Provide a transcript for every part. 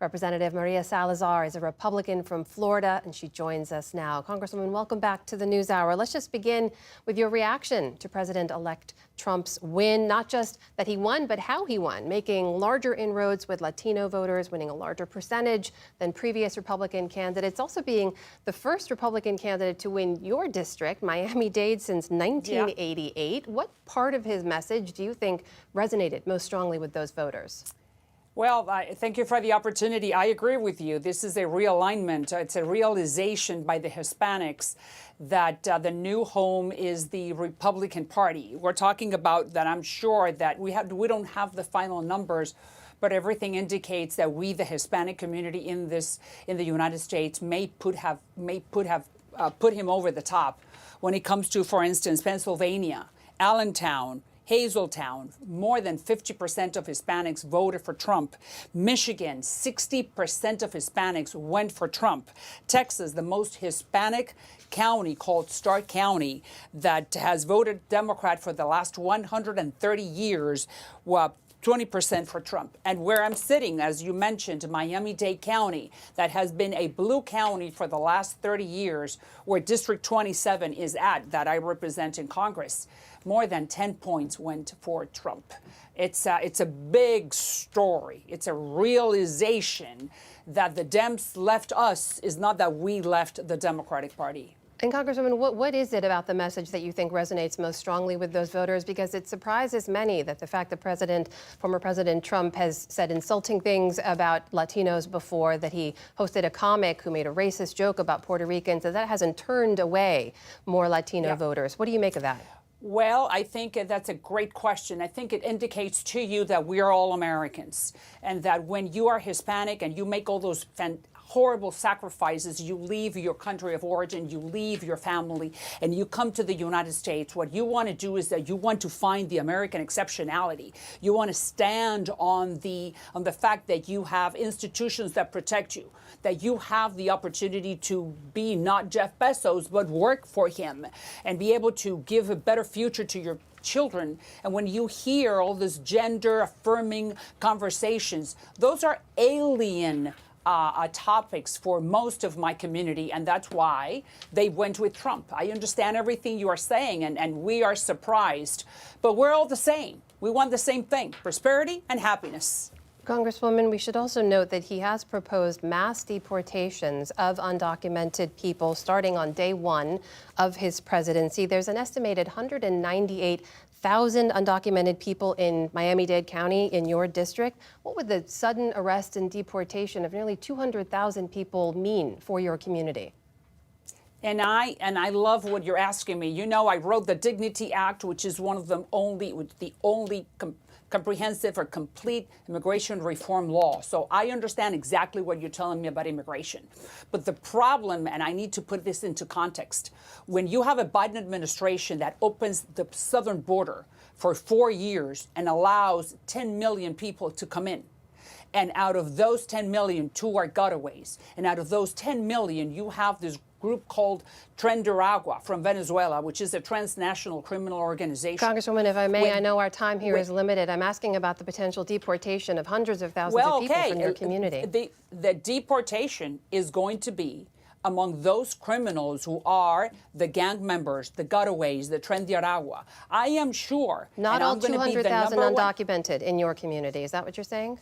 Representative María Salazar is a Republican from Florida, and she joins us now. Congresswoman, welcome back to the NewsHour. Let's just begin with your reaction to President-elect Trump's win, not just that he won, but how he won, making larger inroads with Latino voters, winning a larger percentage than previous Republican candidates, also being the first Republican candidate to win your district, Miami-Dade, since 1988. What part of his message do you think resonated most strongly with those voters? Well, thank you for the opportunity. I agree with you. This is a realignment. It's a realization by the Hispanics that the new home is the Republican Party. We're talking about that. I'm sure that we don't have the final numbers, but everything indicates that we, the Hispanic community in the United States, may put him over the top when it comes to, for instance, Pennsylvania, Allentown, Hazeltown. More than 50% of Hispanics voted for Trump. Michigan, 60% of Hispanics went for Trump. Texas, the most Hispanic county, called Stark County, that has voted Democrat for the last 130 years, 20% for Trump. And where I'm sitting, as you mentioned, Miami-Dade County, that has been a blue county for the last 30 years, where District 27 is at, that I represent in Congress, more than 10 points went for Trump. It's a big story. It's a realization that the Dems left us is not that we left the Democratic Party. And Congresswoman, what is it about the message that you think resonates most strongly with those voters? Because it surprises many that the fact that former President Trump has said insulting things about Latinos before, that he hosted a comic who made a racist joke about Puerto Ricans, that hasn't turned away more Latino voters. What do you make of that? Well, I think that's a great question. I think it indicates to you that we are all Americans, and that when you are Hispanic and you make all those horrible sacrifices, you leave your country of origin, you leave your family, and you come to the United States. What you want to do is that you want to find the American exceptionality. You want to stand on the fact that you have institutions that protect you, that you have the opportunity to be not Jeff Bezos, but work for him and be able to give a better future to your children. And when you hear all this gender affirming conversations, those are alien topics for most of my community, and that's why they went with Trump. I understand everything you are saying, and we are surprised, but we're all the same. We want the same thing: prosperity and happiness. Congresswoman, we should also note that he has proposed mass deportations of undocumented people starting on day one of his presidency. There's an estimated 198,000 undocumented people in Miami-Dade County in your district. What would the sudden arrest and deportation of nearly 200,000 people mean for your community? And I love what you're asking me. You know, I wrote the Dignity Act, which is one of the only comprehensive or complete immigration reform law. So I understand exactly what you're telling me about immigration. But the problem, and I need to put this into context, when you have a Biden administration that opens the southern border for 4 years and allows 10 million people to come in, and out of those 10 million, 2 are gotaways, and out of those 10 million, you have this group called Tren de Aragua from Venezuela, which is a transnational criminal organization. Congresswoman, if I may, I know our time here is limited. I'm asking about the potential deportation of hundreds of thousands of people from your community. The deportation is going to be among those criminals who are the gang members, the gotaways, the Tren de Aragua. I am sure. Not all 200,000 undocumented in your community. Is that what you're saying?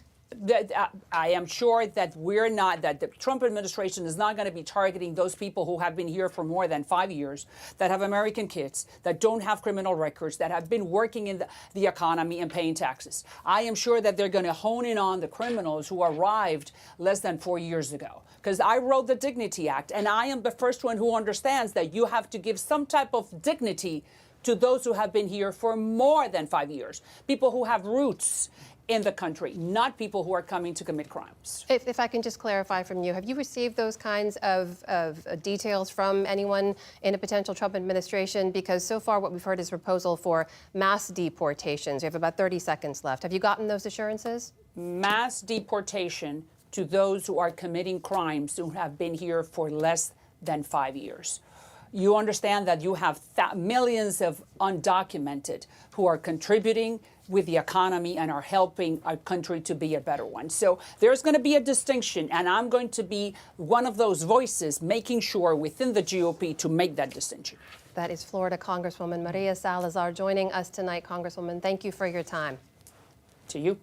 I am sure that that the Trump administration is not going to be targeting those people who have been here for more than 5 years, that have American kids, that don't have criminal records, that have been working in the economy and paying taxes. I am sure that they're going to hone in on the criminals who arrived less than 4 years ago. Because I wrote the Dignity Act, and I am the first one who understands that you have to give some type of dignity to those who have been here for more than 5 years, people who have roots in the country, not people who are coming to commit crimes. If I can just clarify from you, have you received those kinds of details from anyone in a potential Trump administration? Because so far what we've heard is a proposal for mass deportations. We have about 30 seconds left. Have you gotten those assurances? Mass deportation to those who are committing crimes who have been here for less than 5 years. You understand that you have millions of undocumented who are contributing, with the economy and are helping our country to be a better one. So there's going to be a distinction, and I'm going to be one of those voices making sure within the GOP to make that distinction. That is Florida Congresswoman María Salazar joining us tonight. Congresswoman, thank you for your time. To you.